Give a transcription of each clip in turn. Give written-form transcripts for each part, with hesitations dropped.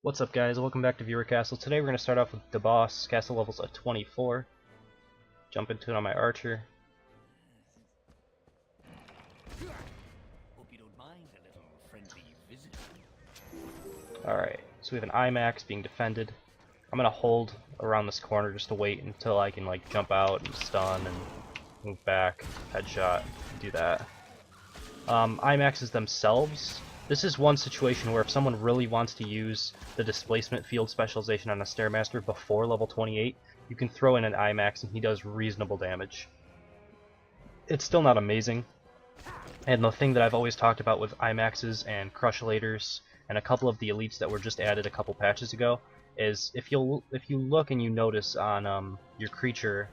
What's up, guys? Welcome back to Viewer Castle. Today we're going to start off with DaaBOSS. Castle levels at 24. Jump into it on my archer. Hope you don't mind a little friendly visit. Alright, so we have an IMAX being defended. I'm going to hold around this corner just to wait until I can like jump out and stun and move back, headshot, do that. IMAXs themselves. This is one situation where if someone really wants to use the displacement field specialization on a Stairmaster before level 28, you can throw in an IMAX and he does reasonable damage. It's still not amazing, and the thing that I've always talked about with IMAXs and Crushulators and a couple of the elites that were just added a couple patches ago is if you look and you notice on your creature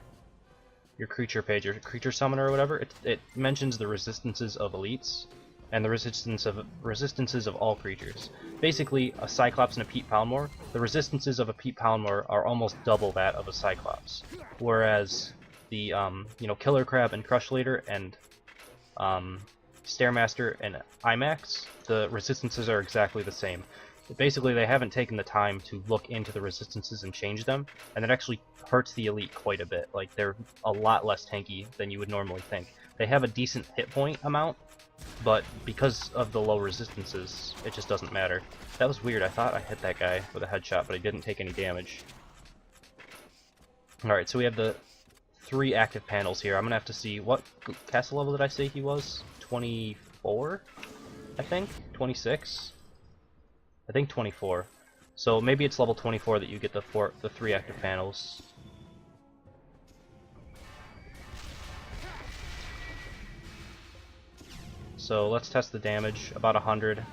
page, your creature summoner or whatever, it mentions the resistances of elites and the resistances of all creatures. Basically, a Cyclops and a Pete Poundmore, the resistances of a Pete Poundmore are almost double that of a Cyclops, whereas the Killer Crab and Crushulator and Stairmaster and IMAX, the resistances are exactly the same. Basically, they haven't taken the time to look into the resistances and change them, and it actually hurts the elite quite a bit. Like, they're a lot less tanky than you would normally think. They have a decent hit point amount, but because of the low resistances, it just doesn't matter. That was weird. I thought I hit that guy with a headshot, but I didn't take any damage. Alright, so we have the 3 active panels here. I'm gonna have to see what castle level did I say he was? 24? I think? 26? I think 24. So maybe it's level 24 that you get the 3 active panels. So let's test the damage, about 100.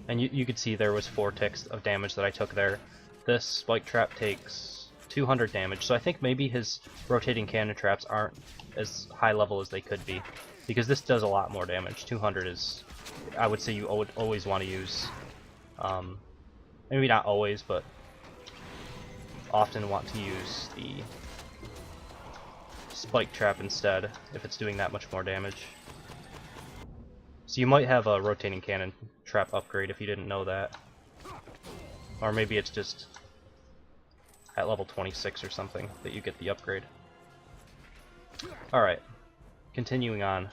And you could see there was 4 ticks of damage that I took there. This spike trap takes 200 damage, so I think maybe his rotating cannon traps aren't as high level as they could be, because this does a lot more damage. 200 is, I would say you would always want to use, maybe not always, but often want to use the spike trap instead, if it's doing that much more damage. So you might have a rotating cannon trap upgrade if you didn't know that. Or maybe it's just at level 26 or something that you get the upgrade. Alright, continuing on.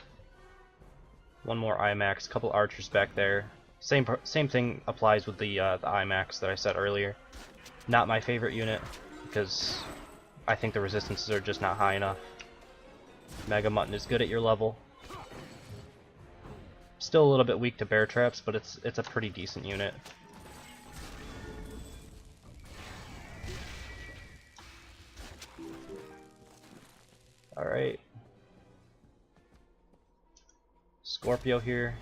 One more IMAX, couple archers back there. Same thing applies with the IMAX that I said earlier. Not my favorite unit, because I think the resistances are just not high enough. Mega Mutton is good at your level. Still a little bit weak to bear traps, but it's a pretty decent unit. Alright. Scorpio here.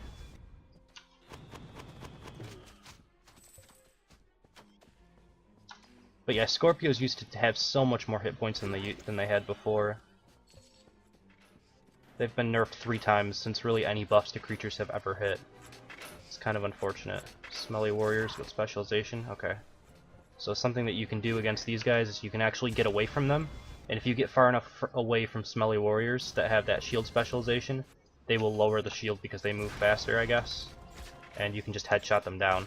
But yeah, Scorpios used to have so much more hit points than they had before. They've been nerfed 3 times since really any buffs to creatures have ever hit. It's kind of unfortunate. Smelly Warriors with specialization? Okay. So something that you can do against these guys is you can actually get away from them, and if you get far enough away from Smelly Warriors that have that shield specialization, they will lower the shield because they move faster, I guess. And you can just headshot them down.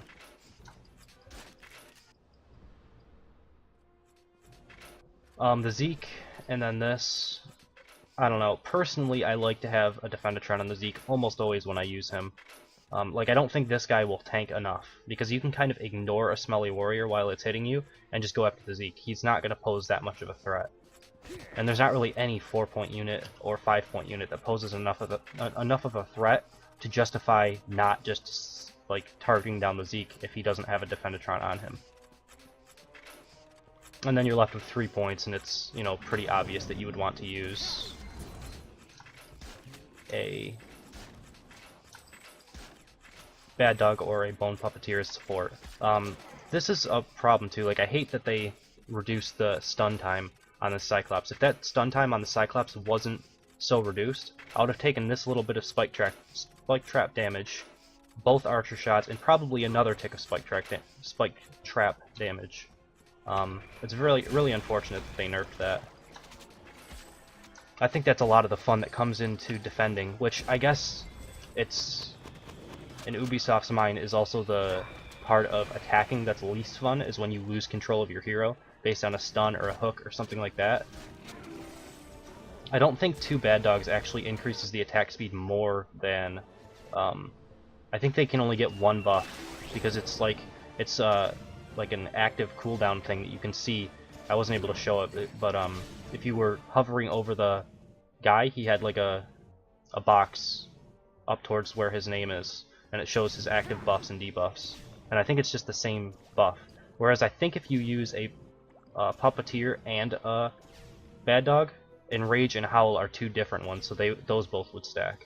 The Zeke, and then this. I don't know, personally I like to have a Defendatron on the Zeke almost always when I use him. Like, I don't think this guy will tank enough, because you can kind of ignore a Smelly Warrior while it's hitting you, and just go after the Zeke. He's not going to pose that much of a threat. And there's not really any 4-point unit or 5-point unit that poses enough of a threat to justify not just, like, targeting down the Zeke if he doesn't have a Defendatron on him. And then you're left with 3 points, and it's, you know, pretty obvious that you would want to use a Bad Dog or a Bone Puppeteer as support. This is a problem too. Like, I hate that they reduced the stun time on the Cyclops. If that stun time on the Cyclops wasn't so reduced, I would have taken this little bit of spike trap damage, both archer shots, and probably another tick of spike trap damage. It's really unfortunate that they nerfed that. I think that's a lot of the fun that comes into defending, which I guess it's in Ubisoft's mind is also the part of attacking that's least fun is when you lose control of your hero based on a stun or a hook or something like that. I don't think 2 bad dogs actually increases the attack speed more than... I think they can only get 1 buff, because it's like an active cooldown thing that you can see. I wasn't able to show it, but if you were hovering over the guy, he had like a box up towards where his name is, and it shows his active buffs and debuffs. And I think it's just the same buff. Whereas I think if you use a Puppeteer and a Bad Dog, Enrage and Howl are 2 different ones, so those both would stack.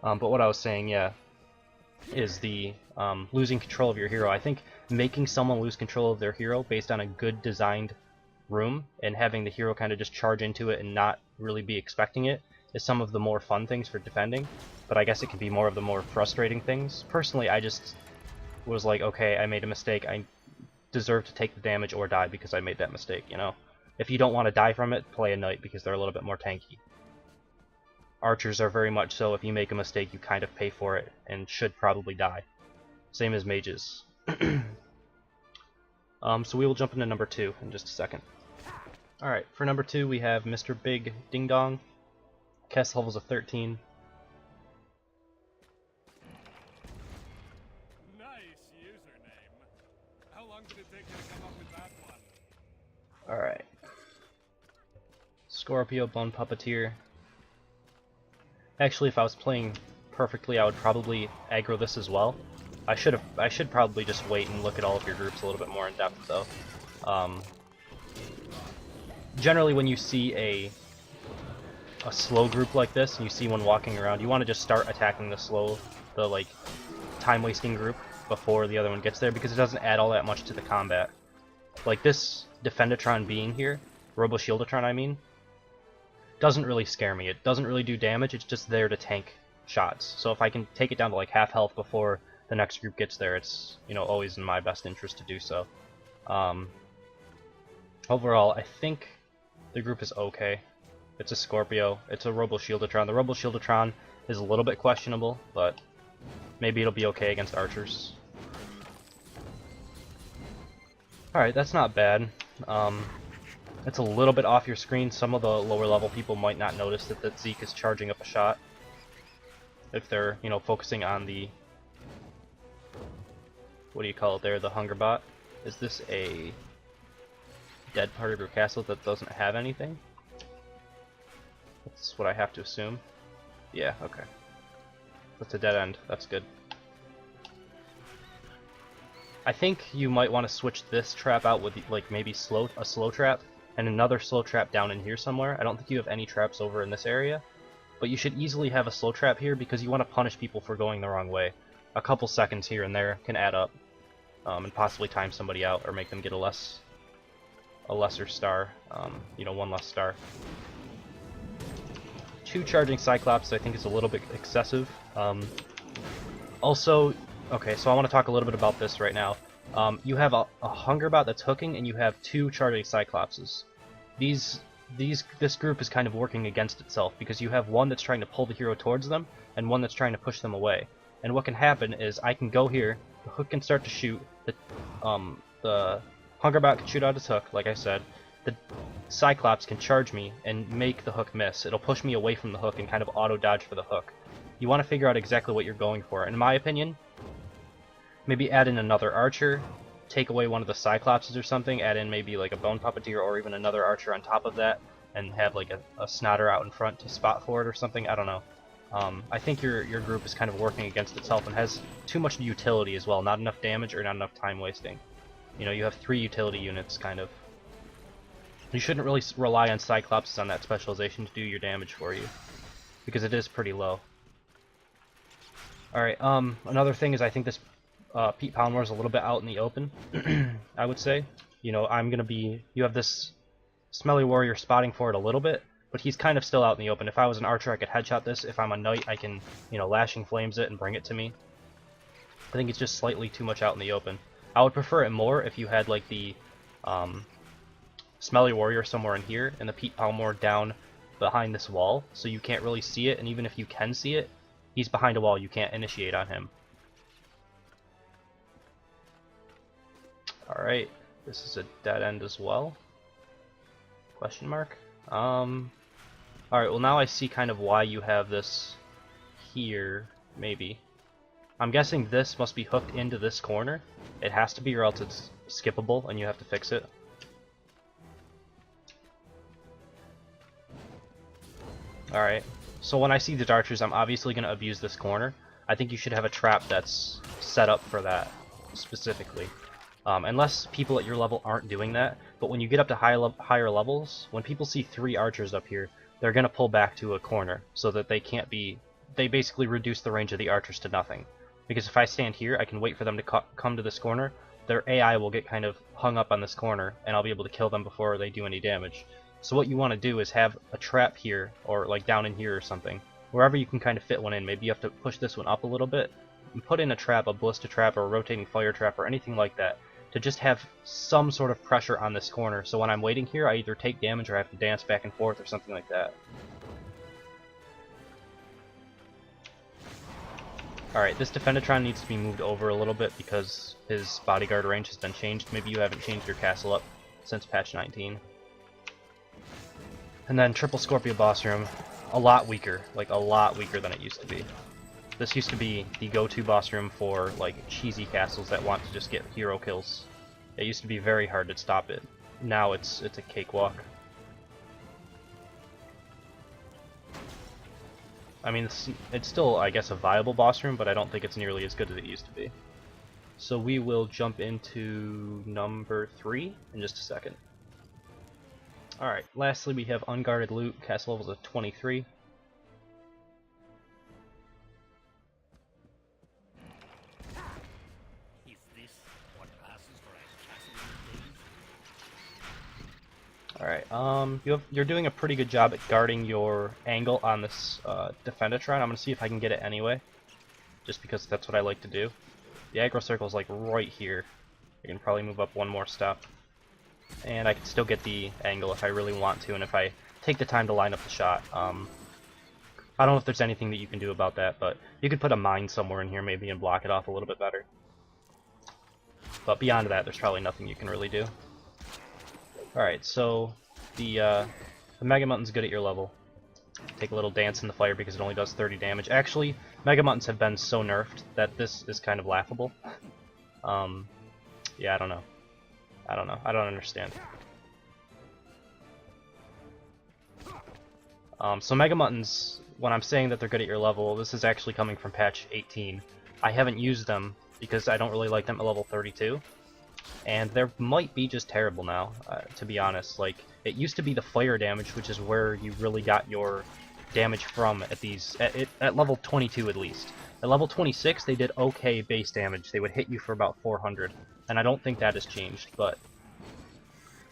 But what I was saying, yeah, is the losing control of your hero. I think making someone lose control of their hero based on a good designed room and having the hero kind of just charge into it and not really be expecting it is some of the more fun things for defending, but I guess it can be more of the more frustrating things. Personally, I just was like, okay, I made a mistake, I deserve to take the damage or die because I made that mistake, you know? If you don't want to die from it, play a knight because they're a little bit more tanky. Archers are very much so, if you make a mistake, you kind of pay for it and should probably die. Same as mages. So we will jump into number 2 in just a second. Alright, for number 2 we have MrBigDingDong. Cast levels of 13. Nice username. How long did it take you to come up with that one? Alright. Scorpio, Bone Puppeteer. Actually, if I was playing perfectly, I would probably aggro this as well. I should probably just wait and look at all of your groups a little bit more in depth, though. Generally, when you see a slow group like this, and you see one walking around, you want to just start attacking the like time-wasting group before the other one gets there, because it doesn't add all that much to the combat. Like this Defendatron being here, Robo-Shieldatron I mean, doesn't really scare me. It doesn't really do damage, it's just there to tank shots. So if I can take it down to like half health before the next group gets there, it's, you know, always in my best interest to do so. Overall, I think the group is okay. It's a Scorpio, it's a Robo-Shieldatron. The Robo-Shieldatron is a little bit questionable, but maybe it'll be okay against archers. Alright, that's not bad. It's a little bit off your screen. Some of the lower level people might not notice that Zeke is charging up a shot. If they're, you know, focusing on the... what do you call it there? The hunger bot. Is this a dead part of your castle that doesn't have anything? That's what I have to assume. Yeah, okay. That's a dead end. That's good. I think you might want to switch this trap out with like maybe a slow trap and another slow trap down in here somewhere. I don't think you have any traps over in this area, but you should easily have a slow trap here because you want to punish people for going the wrong way. A couple seconds here and there can add up, and possibly time somebody out or make them get a lesser star, you know, 1 less star. 2 charging Cyclops I think is a little bit excessive. Also, okay, so I want to talk a little bit about this right now. You have a hunger bot that's hooking, and you have 2 charging Cyclopses. This group is kind of working against itself because you have one that's trying to pull the hero towards them, and one that's trying to push them away. And what can happen is I can go here, the hook can start to shoot, the hunger bot can shoot out its hook, like I said. The Cyclops can charge me and make the hook miss. It'll push me away from the hook and kind of auto-dodge for the hook. You want to figure out exactly what you're going for. In my opinion, maybe add in another archer, take away one of the Cyclopses or something, add in maybe like a Bone Puppeteer or even another archer on top of that, and have like a Snotter out in front to spot for it or something. I don't know. I think your group is kind of working against itself and has too much utility as well. Not enough damage or not enough time wasting. You know, you have 3 utility units, kind of. You shouldn't really rely on Cyclopses on that specialization to do your damage for you, because it is pretty low. Alright, another thing is I think this Pete Palmer is a little bit out in the open, I would say. You know, you have this Smelly Warrior spotting for it a little bit, but he's kind of still out in the open. If I was an archer, I could headshot this. If I'm a knight, I can, you know, Lashing Flames it and bring it to me. I think it's just slightly too much out in the open. I would prefer it more if you had, like, the Smelly Warrior somewhere in here, and the Pete Palmer down behind this wall, so you can't really see it, and even if you can see it, he's behind a wall, you can't initiate on him. Alright, this is a dead end as well. Question mark? Alright, well now I see kind of why you have this here, maybe. I'm guessing this must be hooked into this corner. It has to be, or else it's skippable and you have to fix it. Alright, so when I see the archers, I'm obviously going to abuse this corner. I think you should have a trap that's set up for that, specifically. Unless people at your level aren't doing that, but when you get up to higher levels, when people see 3 archers up here, they're going to pull back to a corner, so that they can't be... They basically reduce the range of the archers to nothing. Because if I stand here, I can wait for them to come to this corner, their AI will get kind of hung up on this corner, and I'll be able to kill them before they do any damage. So what you want to do is have a trap here, or like down in here or something, wherever you can kind of fit one in. Maybe you have to push this one up a little bit, and put in a trap, a ballista trap, or a rotating fire trap, or anything like that, to just have some sort of pressure on this corner, so when I'm waiting here, I either take damage or I have to dance back and forth or something like that. Alright, this Defendatron needs to be moved over a little bit because his bodyguard range has been changed. Maybe you haven't changed your castle up since patch 19. And then Triple Scorpio Boss Room, a lot weaker, like a lot weaker than it used to be. This used to be the go-to boss room for like cheesy castles that want to just get hero kills. It used to be very hard to stop it. Now it's a cakewalk. I mean, it's still, I guess, a viable boss room, but I don't think it's nearly as good as it used to be. So we will jump into number 3 in just a second. Alright, lastly we have Unguarded Loot, castle levels of 23. Is this what passes for a castle these days? Alright, you're doing a pretty good job at guarding your angle on this Defendatron. I'm going to see if I can get it anyway, just because that's what I like to do. The aggro circle is like right here. I can probably move up one more step, and I can still get the angle if I really want to, and if I take the time to line up the shot. I don't know if there's anything that you can do about that, but you could put a mine somewhere in here maybe and block it off a little bit better. But beyond that, there's probably nothing you can really do. Alright, so the Mega Mutton's good at your level. Take a little dance in the fire because it only does 30 damage. Actually, Mega Muttons have been so nerfed that this is kind of laughable. Yeah, I don't know. I don't understand. So Mega Muttons, when I'm saying that they're good at your level, this is actually coming from patch 18. I haven't used them because I don't really like them at level 32. And they might be just terrible now, to be honest. Like, it used to be the fire damage, which is where you really got your damage from at these, at level 22 at least. At level 26, they did okay base damage. They would hit you for about 400, and I don't think that has changed, but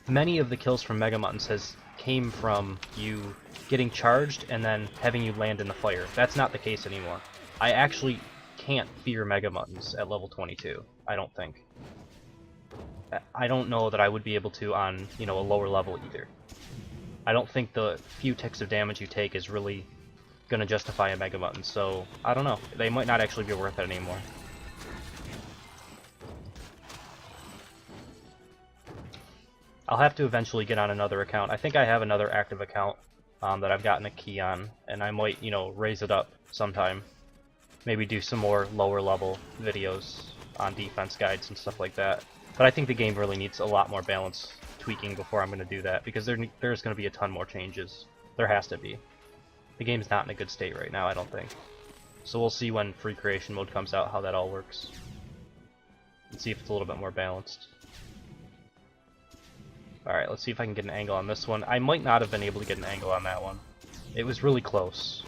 many of the kills from Mega Muttons came from you getting charged and then having you land in the fire. That's not the case anymore. I actually can't fear Mega Muttons at level 22, I don't think. I don't know that I would be able to on, you know, a lower level either. I don't think the few ticks of damage you take is really gonna justify a Mega Mutton, so I don't know. They might not actually be worth it anymore. I'll have to eventually get on another account. I think I have another active account that I've gotten a key on, and I might, you know, raise it up sometime. Maybe do some more lower level videos on defense guides and stuff like that. But I think the game really needs a lot more balance tweaking before I'm going to do that, because there's going to be a ton more changes. There has to be. The game's not in a good state right now, I don't think. So we'll see when free creation mode comes out how that all works. And see if it's a little bit more balanced. Alright, let's see if I can get an angle on this one. I might not have been able to get an angle on that one. It was really close.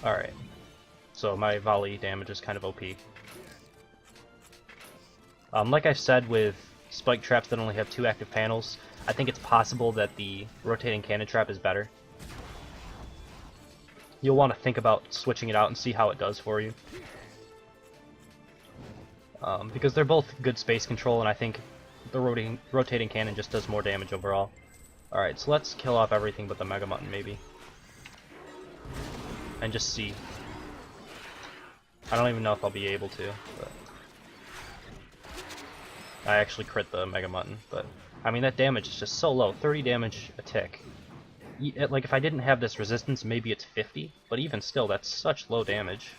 Alright. So my volley damage is kind of OP. Like I've said with spike traps that only have 2 active panels, I think it's possible that the rotating cannon trap is better. You'll want to think about switching it out and see how it does for you. Because they're both good space control, and I think the rotating cannon just does more damage overall. Alright, so let's kill off everything but the Mega Mutton, maybe. And just see. I don't even know if I'll be able to, but I actually crit the Mega Mutton, but I mean that damage is just so low, 30 damage a tick. Like if I didn't have this resistance, maybe it's 50, but even still, that's such low damage.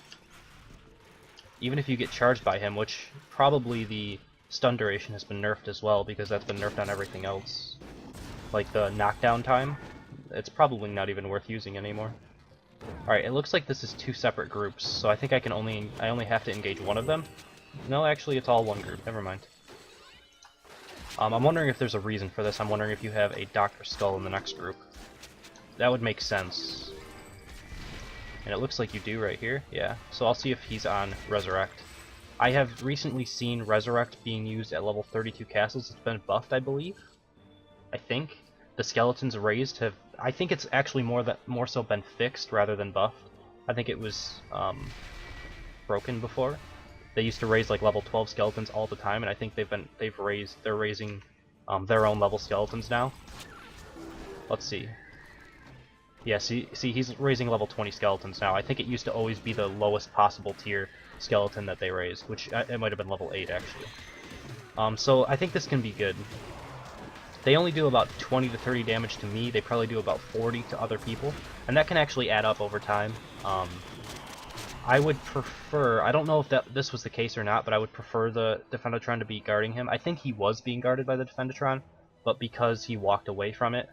Even if you get charged by him, which probably the stun duration has been nerfed as well, because that's been nerfed on everything else. Like the knockdown time, it's probably not even worth using anymore. Alright, it looks like this is 2 separate groups, so I think I only have to engage one of them. No, actually it's all one group, never mind. I'm wondering if there's a reason for this. I'm wondering if you have a Dr. Skull in the next group. That would make sense. And it looks like you do right here, yeah. So I'll see if he's on Resurrect. I have recently seen Resurrect being used at level 32 castles. It's been buffed, I believe. I think. The skeletons raised have... I think it's actually more so been fixed rather than buffed. I think it was broken before. They used to raise like level 12 skeletons all the time, and I think they're raising their own level skeletons now. Let's see. Yeah, see, he's raising level 20 skeletons now. I think it used to always be the lowest possible tier skeleton that they raised, which it might have been level 8 actually. So I think this can be good. They only do about 20 to 30 damage to me. They probably do about 40 to other people, and that can actually add up over time. I would prefer, I don't know if this was the case or not, but I would prefer the Defendatron to be guarding him. I think he was being guarded by the Defendatron, but because he walked away from it,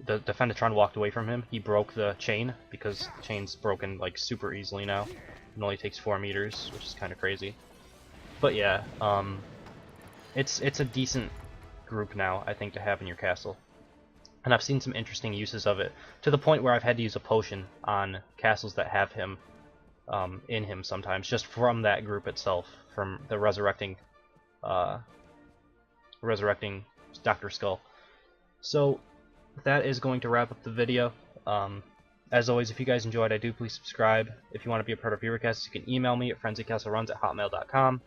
the Defendatron walked away from him, he broke the chain, because the chain's broken like super easily now. It only takes 4 meters, which is kind of crazy. But yeah, it's a decent group now, I think, to have in your castle. And I've seen some interesting uses of it, to the point where I've had to use a potion on castles that have him in him sometimes, just from that group itself, from the resurrecting Dr. Skull. So that is going to wrap up the video. As always, if you guys enjoyed, I do please subscribe. If you want to be a part of ViewerCast, you can email me at frenzycastleruns@hotmail.com.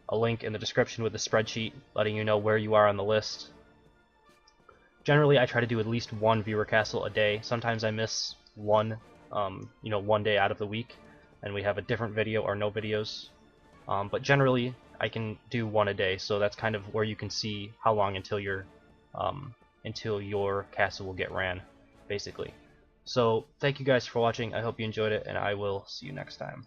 A link in the description with the spreadsheet letting you know where you are on the list. Generally, I try to do at least one viewer castle a day. Sometimes I miss one, one day out of the week, and we have a different video or no videos. But generally, I can do one a day, so that's kind of where you can see how long until your castle will get ran, basically. So, thank you guys for watching. I hope you enjoyed it, and I will see you next time.